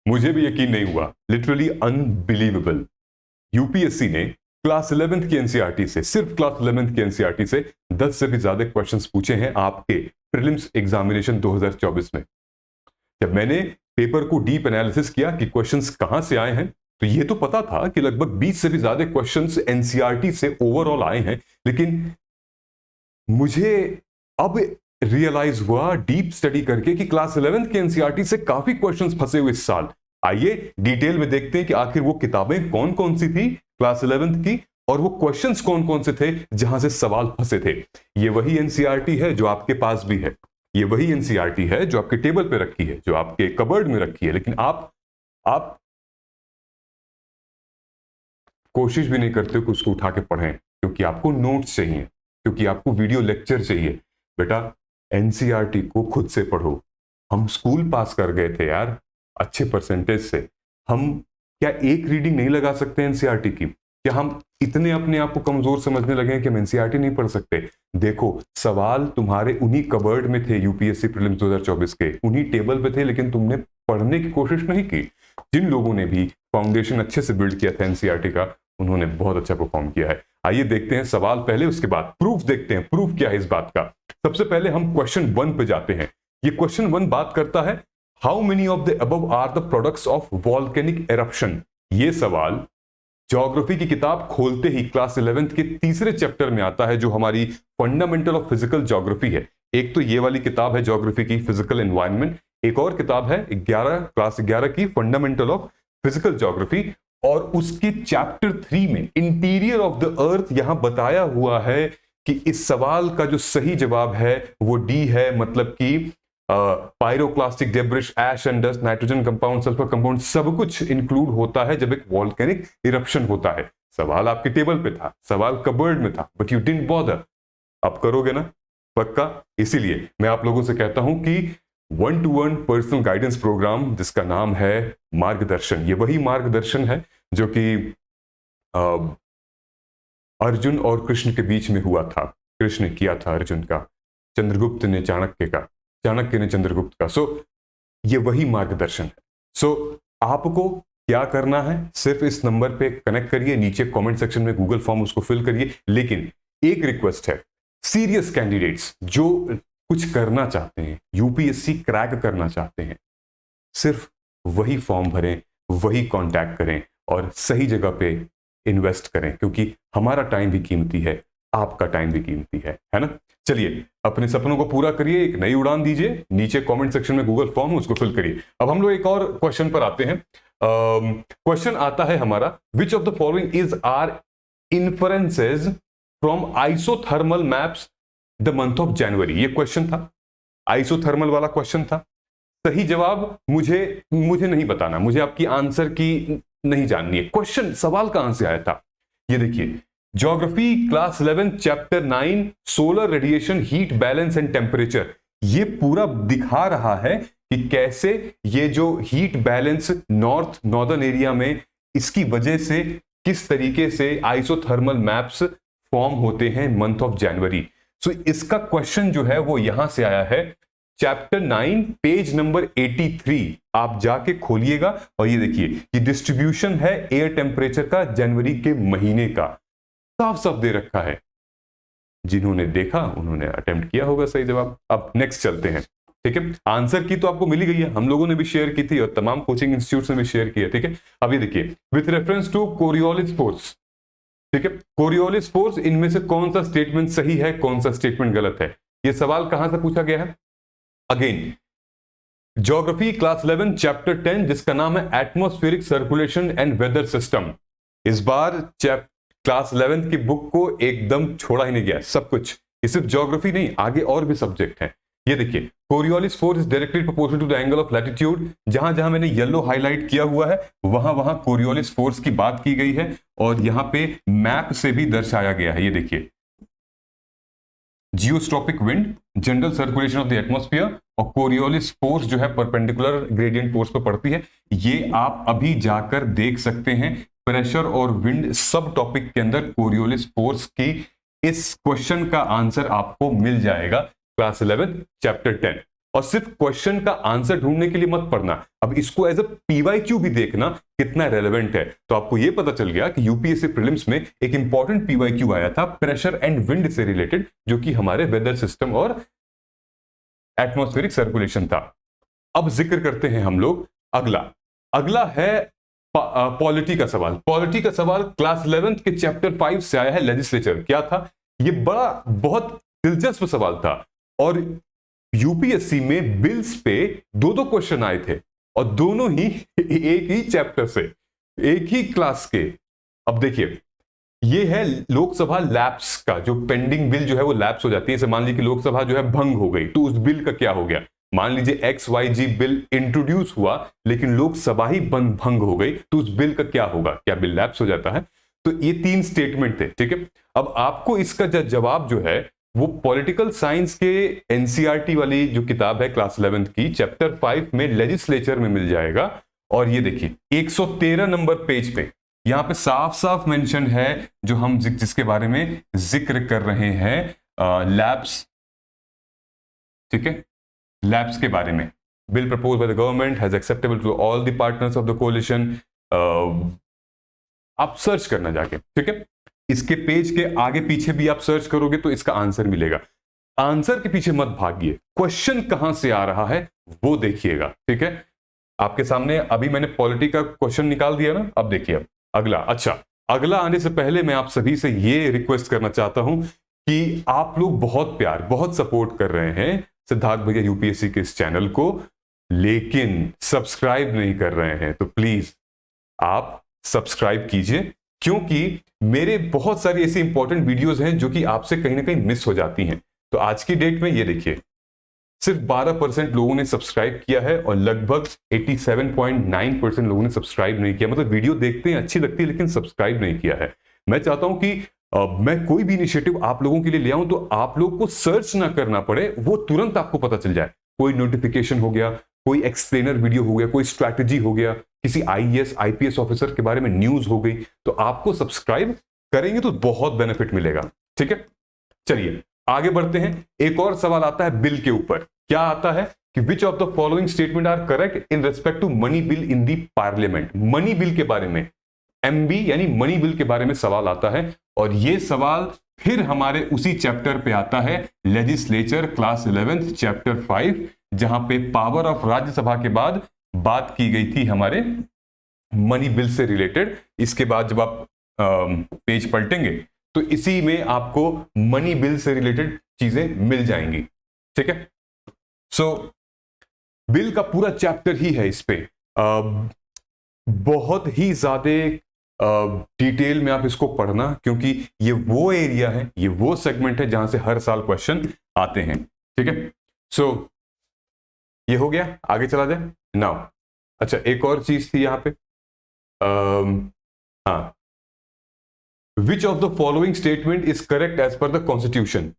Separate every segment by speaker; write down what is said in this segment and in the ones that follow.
Speaker 1: मुझे भी यकीन नहीं हुआ, लिटरली अनबिलीवेबल। यूपीएससी ने क्लास 11th की एनसीईआरटी से, सिर्फ क्लास 11th की एनसीईआरटी से 10 से भी ज्यादा क्वेश्चंस पूछे हैं आपके प्रीलिम्स एग्जामिनेशन 2024 में। जब मैंने पेपर को डीप एनालिसिस किया कि क्वेश्चंस कहां से आए हैं, तो ये तो पता था कि लगभग 20 से भी ज्यादा क्वेश्चंस एनसीईआरटी से ओवरऑल आए हैं, लेकिन मुझे अब रियलाइज हुआ डीप स्टडी करके कि क्लास 11th के एनसीईआरटी से काफी क्वेश्चंस फंसे हुए इस साल। आइए डिटेल में देखते हैं कि आखिर वो किताबें कौन कौन सी थी क्लास 11th की, और वो क्वेश्चंस कौन कौन से थे जहां से सवाल फंसे थे। ये वही एनसीईआरटी है जो आपके पास भी है, ये वही एनसीईआरटी है जो आपके टेबल पे रखी है, जो आपके कबर्ड में रखी है, लेकिन आप कोशिश भी नहीं करते कि उसको उठा के पढ़ें, क्योंकि आपको नोट्स चाहिए, क्योंकि आपको वीडियो लेक्चर चाहिए। बेटा एनसीईआरटी को खुद से पढ़ो। हम स्कूल पास कर गए थे यार अच्छे परसेंटेज से, हम क्या एक रीडिंग नहीं लगा सकते एनसीईआरटी की? क्या हम इतने अपने आप को कमजोर समझने लगे हैं कि हम एनसीईआरटी नहीं पढ़ सकते? देखो सवाल तुम्हारे उन्हीं कबर्ड में थे, यूपीएससी प्रीलिम्स 2024 के उन्हीं टेबल पे थे, लेकिन तुमने पढ़ने की कोशिश नहीं की। जिन लोगों ने भी फाउंडेशन अच्छे से बिल्ड किया था एनसीईआरटी का, उन्होंने बहुत अच्छा परफॉर्म किया है। आइए देखते हैं सवाल पहले, उसके बाद प्रूफ देखते हैं, प्रूफ क्या है इस बात का। सबसे पहले हम क्वेश्चन 1 पे जाते हैं। ये क्वेश्चन 1 बात करता है how many of the above are the products of volcanic eruption. ये सवाल ज्योग्राफी की किताब खोलते ही क्लास 11th के तीसरे चैप्टर में आता है, जो हमारी फंडामेंटल ऑफ फिजिकल ज्योग्राफी है। एक तो ये वाली किताब है ज्योग्राफी की फिजिकल एनवायरनमेंट, एक और किताब है क्लास 11 की फंडामेंटल ऑफ फिजिकल ज्योग्राफी, और उसके चैप्टर 3 में इंटीरियर ऑफ द अर्थ यहां बताया हुआ है कि इस सवाल का जो सही जवाब है वो डी है, मतलब कि pyroclastic debris, ash and dust, nitrogen compound, sulphur compound, सब कुछ इंक्लूड होता है जब एक वॉल्केनिक इरप्शन होता है। सवाल आपके टेबल पे था, सवाल कबर्ड में था, बट यू डिडंट बॉदर। अब करोगे ना पक्का? इसीलिए मैं आप लोगों से कहता हूं कि 1-to-1 पर्सनल गाइडेंस प्रोग्राम जिसका नाम है मार्गदर्शन, ये वही मार्गदर्शन है जो कि अर्जुन और कृष्ण के बीच में हुआ था। कृष्ण ने किया था अर्जुन का, चंद्रगुप्त ने चाणक्य का, चाणक्य ने चंद्रगुप्त का। सो ये वही मार्गदर्शन है। सो आपको क्या करना है, सिर्फ इस नंबर पे कनेक्ट करिए, नीचे कमेंट सेक्शन में गूगल फॉर्म उसको फिल करिए। लेकिन एक रिक्वेस्ट है, सीरियस कैंडिडेट्स जो कुछ करना चाहते हैं, यूपीएससी क्रैक करना चाहते हैं, सिर्फ वही फॉर्म भरें, वही कांटेक्ट करें और सही जगह पे इन्वेस्ट करें, क्योंकि हमारा टाइम भी कीमती है, आपका टाइम भी कीमती है ना? चलिए अपने सपनों को पूरा करिए, एक नई उड़ान दीजिए, नीचे कमेंट सेक्शन में गूगल फॉर्म उसको फिल करिए। अब हम लोग एक और क्वेश्चन पर आते हैं। क्वेश्चन आता है हमारा, which of the following is are inferences from isothermal maps the month of January. ये क्वेश्चन था, आइसोथर्मल वाला क्वेश्चन था। सही जवाब मुझे नहीं बताना, मुझे आपकी आंसर की नहीं जाननी है। क्वेश्चन सवाल कहां से आया था ये देखिए, geography class 11 chapter 9 solar radiation, heat balance and temperature. ये पूरा दिखा रहा है कि कैसे ये जो हीट बैलेंस नॉर्दर्न एरिया में, इसकी वजह से किस तरीके से आइसोथर्मल मैप्स फॉर्म होते हैं मंथ ऑफ जनवरी। सो इसका क्वेश्चन जो है वो यहां से आया है, चैप्टर 9 पेज नंबर 83 आप जाके खोलिएगा और ये देखिए ये डिस्ट्रीब्यूशन है एयर टेम्परेचर का जनवरी के महीने का, साफ साफ दे रखा है। जिन्होंने देखा उन्होंने अटेम्प्ट किया होगा सही जवाब। अब नेक्स्ट चलते हैं, ठीक है? आंसर की तो आपको मिल ही गई है, हम लोगों ने भी शेयर की थी और तमाम कोचिंग इंस्टीट्यूट ने भी शेयर किया, ठीक है? अब ये देखिए, with reference to Coriolis force, ठीक है, कोरियोलिस फोर्स, इनमें से कौन सा स्टेटमेंट सही है, कौन सा स्टेटमेंट गलत है? ये सवाल कहां से पूछा गया है? अगेन ज्योग्राफी क्लास 11 चैप्टर 10 जिसका नाम है atmospheric circulation and weather system. इस बार क्लास 11 की बुक को एकदम छोड़ा ही नहीं गया, सब कुछ। ये सिर्फ ज्योग्राफी नहीं, आगे और भी सब्जेक्ट हैं। ये देखिए, Coriolis force is directly proportional to the angle of latitude. जहां जहां मैंने येलो हाईलाइट किया हुआ है वहां वहां कोरियोलिस फोर्स की बात की गई है और यहां पे मैप से भी दर्शाया गया है। ये देखिए, geostrophic wind, general circulation of the atmosphere, और कोरियोलिस फोर्स जो है परपेंडिकुलर ग्रेडियंट फोर्स पर पड़ती है। ये आप अभी जाकर देख सकते हैं, प्रेशर और विंड सब टॉपिक के अंदर कोरियोलिस फोर्स की इस क्वेश्चन का आंसर आपको मिल जाएगा क्लास 11 चैप्टर 10। और सिर्फ क्वेश्चन का आंसर ढूंढने के लिए मत पढ़ना, अब इसको एज अ पीवाईक्यू भी देखना कितना रेलेवेंट है। तो आपको यह पता चल गया कि यूपीएससी प्रीलिम्स में एक इंपॉर्टेंट पीवाईक्यू आया था प्रेशर एंड विंड से रिलेटेड, जो कि हमारे वेदर सिस्टम और एटमॉस्फेरिक सर्कुलेशन था। अब जिक्र करते हैं हम लोग अगला है पॉलिटी का सवाल। पॉलिटी का सवाल क्लास 11th के चैप्टर 5 से आया है, लेजिस्लेचर। क्या था ये? बहुत दिलचस्प सवाल था और यूपीएससी में बिल्स पे दो क्वेश्चन आए थे और दोनों ही एक ही चैप्टर से, एक ही क्लास के। अब देखिए, ये है लोकसभा लैप्स का, जो पेंडिंग बिल जो है वो लैप्स हो जाती है। जैसे मान लीजिए कि लोकसभा जो है भंग हो गई, तो उस बिल का क्या हो गया? मान लीजिए XYG बिल इंट्रोड्यूस हुआ लेकिन लोकसभा ही भंग हो गई, तो उस बिल का क्या होगा? क्या बिल लैप्स हो जाता है? तो ये 3 स्टेटमेंट थे, ठीक है। अब आपको इसका जवाब जो है वो पॉलिटिकल साइंस के एनसीईआरटी वाली जो किताब है क्लास 11th की, चैप्टर 5 में लेजिस्लेचर में मिल जाएगा। और ये देखिए 113 नंबर पेज पे यहां पे साफ साफ मेंशन है, जो हम जिसके बारे में जिक्र कर रहे हैं, लैब्स, ठीक है, लैब्स के बारे में। Bill propose by the government has acceptable to all the partners of the coalition. आप सर्च करना जाके, ठीक है। इसके पेज के आगे पीछे भी आप सर्च करोगे तो इसका आंसर मिलेगा। आंसर के पीछे मत भागिए, क्वेश्चन कहां से आ रहा है वो देखिएगा, ठीक है। आपके सामने अभी मैंने पॉलिटी का क्वेश्चन निकाल दिया ना। अब देखिए अगला आने से पहले मैं आप सभी से ये रिक्वेस्ट करना चाहता हूं कि आप लोग बहुत सपोर्ट कर रहे हैं सिद्धार्थ भैया यूपीएससी के इस चैनल को, लेकिन सब्सक्राइब नहीं कर रहे हैं। तो प्लीज आप सब्सक्राइब कीजिए, क्योंकि मेरे बहुत सारी ऐसी इंपॉर्टेंट वीडियोस हैं जो कि आपसे कहीं ना कहीं मिस हो जाती हैं। तो आज की डेट में ये देखिए, सिर्फ 12% लोगों ने सब्सक्राइब किया है और लगभग 87.9% लोगों ने सब्सक्राइब नहीं किया। मतलब वीडियो देखते हैं, अच्छी लगती है, लेकिन सब्सक्राइब नहीं किया है। मैं चाहता हूं कि मैं कोई भी इनिशिएटिव आप लोगों के लिए ले आऊं तो आप लोग को सर्च ना करना पड़े, वो तुरंत आपको पता चल जाए। कोई नोटिफिकेशन हो गया, कोई एक्सप्लेनर वीडियो हो गया, कोई स्ट्रैटेजी हो गया, किसी आईएएस आईपीएस ऑफिसर के बारे में न्यूज हो गई, तो आपको सब्सक्राइब करेंगे तो बहुत बेनिफिट मिलेगा, ठीक है। चलिए आगे बढ़ते हैं। एक और सवाल आता है बिल के ऊपर। क्या आता है कि which of the following statement are correct in respect to money bill in the parliament. Money bill के बारे में, एमबी यानी मनी बिल के बारे में सवाल आता है, और यह सवाल फिर हमारे उसी चैप्टर पे आता है, लेजिस्लेचर क्लास 11th चैप्टर 5, जहां पे पावर ऑफ राज्यसभा के बाद बात की गई थी हमारे मनी बिल से रिलेटेड। इसके बाद जब आप पेज पलटेंगे तो इसी में आपको मनी बिल से रिलेटेड चीजें मिल जाएंगी, ठीक है। सो बिल का पूरा चैप्टर ही है इस पे, बहुत ही ज्यादा डिटेल में आप इसको पढ़ना, क्योंकि ये वो एरिया है, ये वो सेगमेंट है जहां से हर साल क्वेश्चन आते हैं, ठीक है। सो ये हो गया, आगे चला जाए नाउ। अच्छा, एक और चीज थी यहां पे, हाँ, which of the following statement is correct as per the constitution.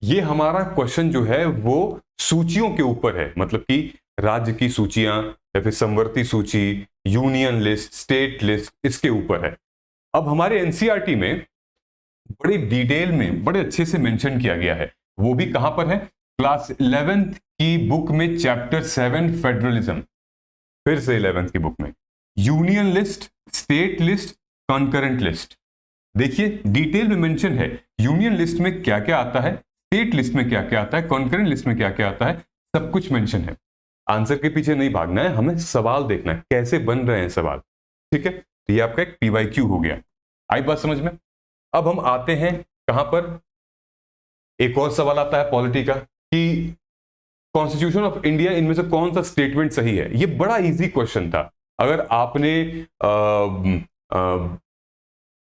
Speaker 1: ये हमारा क्वेश्चन जो है वो सूचियों के ऊपर है, मतलब कि राज्य की सूचियां या फिर समवर्ती सूची, यूनियन लिस्ट, स्टेट लिस्ट, इसके ऊपर है। अब हमारे एनसीईआरटी में बड़े डिटेल में बड़े अच्छे से मेंशन किया गया है, वो भी कहां पर है? क्लास 11th की बुक में चैप्टर 7 फेडरलिज्म, फिर से 11th की बुक में union list, state list, concurrent list. देखिए डिटेल में मेंशन है, यूनियन लिस्ट में क्या क्या आता है, स्टेट लिस्ट में क्या क्या आता है, कॉन्करेंट लिस्ट में क्या क्या आता है, सब कुछ मेंशन है। आंसर के पीछे नहीं भागना है, हमें सवाल देखना है कैसे बन रहे हैं सवाल, ठीक है। तो ये आपका एक पीवाईक्यू हो गया। आई बात समझ में? अब हम आते हैं कहां पर, एक और सवाल आता है पॉलिटी का कि कॉन्स्टिट्यूशन ऑफ इंडिया, इनमें से कौन सा स्टेटमेंट सही है। ये बड़ा इजी क्वेश्चन था, अगर आपने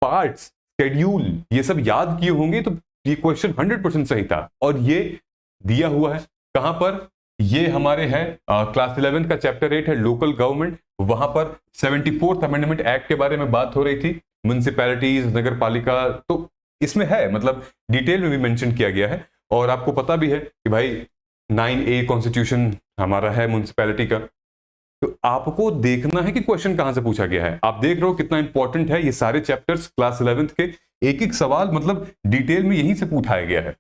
Speaker 1: पार्ट्स, शेड्यूल, ये सब याद किए होंगे तो ये क्वेश्चन 100% सही था। और ये दिया हुआ है कहां पर, ये हमारे है क्लास 11 का चैप्टर 8 है लोकल गवर्नमेंट, वहां पर 74th अमेंडमेंट एक्ट के बारे में बात हो रही थी, म्युनिसिपैलिटीज, नगर पालिका, तो इसमें है, मतलब डिटेल में भी मेंशन किया गया है। और आपको पता भी है कि भाई 9A कॉन्स्टिट्यूशन हमारा है म्युनिसिपैलिटी का। तो आपको देखना है कि क्वेश्चन कहां से पूछा गया है। आप देख रहे हो कितना इंपॉर्टेंट है ये सारे चैप्टर्स क्लास 11th के, एक एक सवाल मतलब डिटेल में यहीं से पूछाया गया है।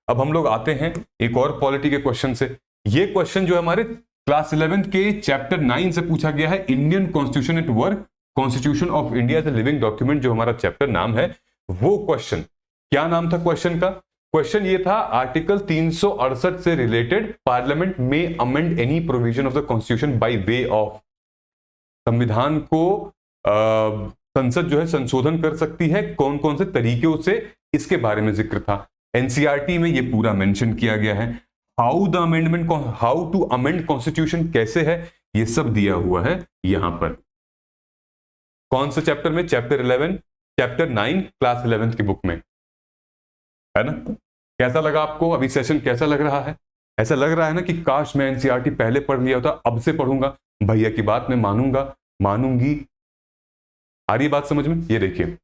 Speaker 1: अब हम लोग आते हैं एक और पॉलिटी के क्वेश्चन से। ये क्वेश्चन जो है हमारे क्लास 11th के चैप्टर 9 से पूछा गया है, Indian constitution at work, constitution of India as a living document, जो हमारा चैप्टर नाम है। वो क्वेश्चन, क्या नाम था क्वेश्चन का? क्वेश्चन ये था, आर्टिकल 368 से रिलेटेड, पार्लियामेंट में amend any provision of the constitution by way of, संविधान को संसद जो है संशोधन कर सकती है, कौन कौन से तरीकों से, इसके बारे में जिक्र था। एनसीईआरटी में ये पूरा मेंशन किया गया है। How the amendment, how to amend constitution कैसे है, ये सब दिया हुआ है यहां पर। कौन से चैप्टर में? चैप्टर 11, चैप्टर 9 क्लास 11th की बुक में, है ना? कैसा लगा आपको अभी सेशन, कैसा लग रहा है? ऐसा लग रहा है ना कि काश मैं एनसीईआरटी पहले पढ़ लिया होता, अब से पढ़ूंगा, भैया की बात मैं मानूंगा, मानूंगी। आ रही बात समझ में? ये देखिए,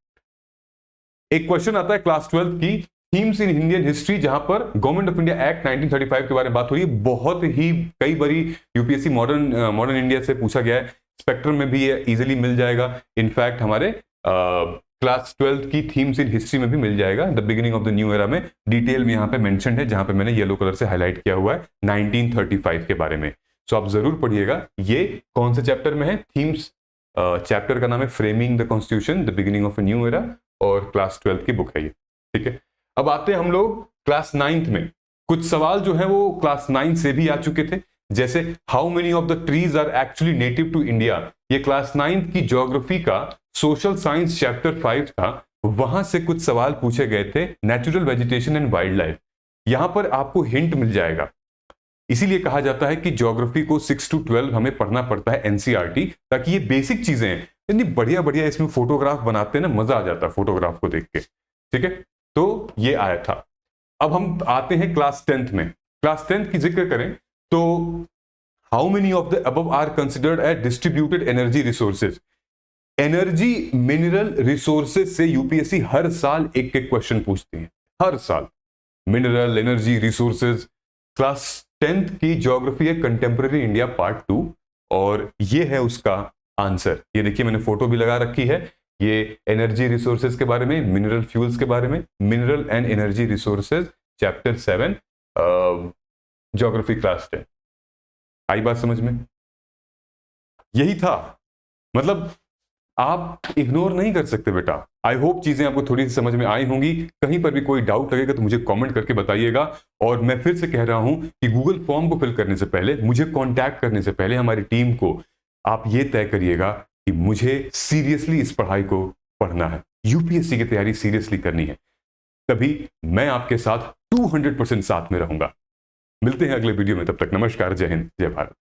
Speaker 1: एक क्वेश्चन आता है क्लास 12 की, थीम्स इन इंडियन हिस्ट्री, जहां पर गवर्नमेंट ऑफ इंडिया एक्ट 1935 के बारे में बात हो रही है। बहुत ही कई बारी यूपीएससी मॉडर्न इंडिया से पूछा गया है, स्पेक्ट्रम में भी ये इजीली मिल जाएगा। इनफैक्ट हमारे क्लास 12 की थीम्स इन हिस्ट्री में भी मिल जाएगा, the beginning of the new era में डिटेल में यहाँ पे मेंशन है, जहां पे मैंने येलो कलर से हाईलाइट किया हुआ है 1935 के बारे में। सो आप जरूर पढ़िएगा। ये कौन से चैप्टर में है? थीम्स, चैप्टर का नाम है framing the constitution, the beginning of a new era, और क्लास 12 की बुक है ये, ठीक है। अब आते हैं हम लोग क्लास 9th में। कुछ सवाल जो है वो क्लास 9 से भी आ चुके थे, जैसे how many of the trees are actually native to India. ये क्लास 9th की ज्योग्राफी का सोशल साइंस चैप्टर 5 था, वहां से कुछ सवाल पूछे गए थे, natural vegetation and wild life. यहां पर आपको हिंट मिल जाएगा, इसीलिए कहा जाता है कि ज्योग्राफी को 6 to 12 हमें पढ़ना पड़ता है एनसीईआरटी, ताकि ये बेसिक चीजें हैं। इतनी बढ़िया बढ़िया इसमें फोटोग्राफ बनाते हैं ना, मजा आ जाता है फोटोग्राफ को देख के, ठीक है। तो ये आया था। अब हम आते हैं क्लास 10th में। क्लास 10th की जिक्र करें तो how many of the above are considered as distributed energy resources. Energy mineral resources से यूपीएससी हर साल एक एक क्वेश्चन पूछती है, हर साल। Mineral, energy, resources. Class 10th की ज्योग्राफी है कंटेम्प्रेरी इंडिया पार्ट 2, और ये है उसका आंसर। ये देखिए मैंने फोटो भी लगा रखी है, ये एनर्जी रिसोर्सेज के बारे में, मिनरल फ्यूल्स के बारे में, mineral and energy resources, chapter 7, geography class 10। आई बात समझ में? यही था, मतलब आप इग्नोर नहीं कर सकते बेटा। आई होप चीजें आपको थोड़ी सी समझ में आई होंगी। कहीं पर भी कोई डाउट लगेगा तो मुझे कमेंट करके बताइएगा। और मैं फिर से कह रहा हूं कि गूगल फॉर्म को फिल करने से पहले, मुझे कांटेक्ट करने से पहले, हमारी टीम को आप ये तय करिएगा कि मुझे सीरियसली इस पढ़ाई को पढ़ना है, यूपीएससी की तैयारी सीरियसली करनी है, तभी मैं आपके साथ 200% साथ में रहूंगा। मिलते हैं अगले वीडियो में, तब तक नमस्कार, जय हिंद, जय भारत।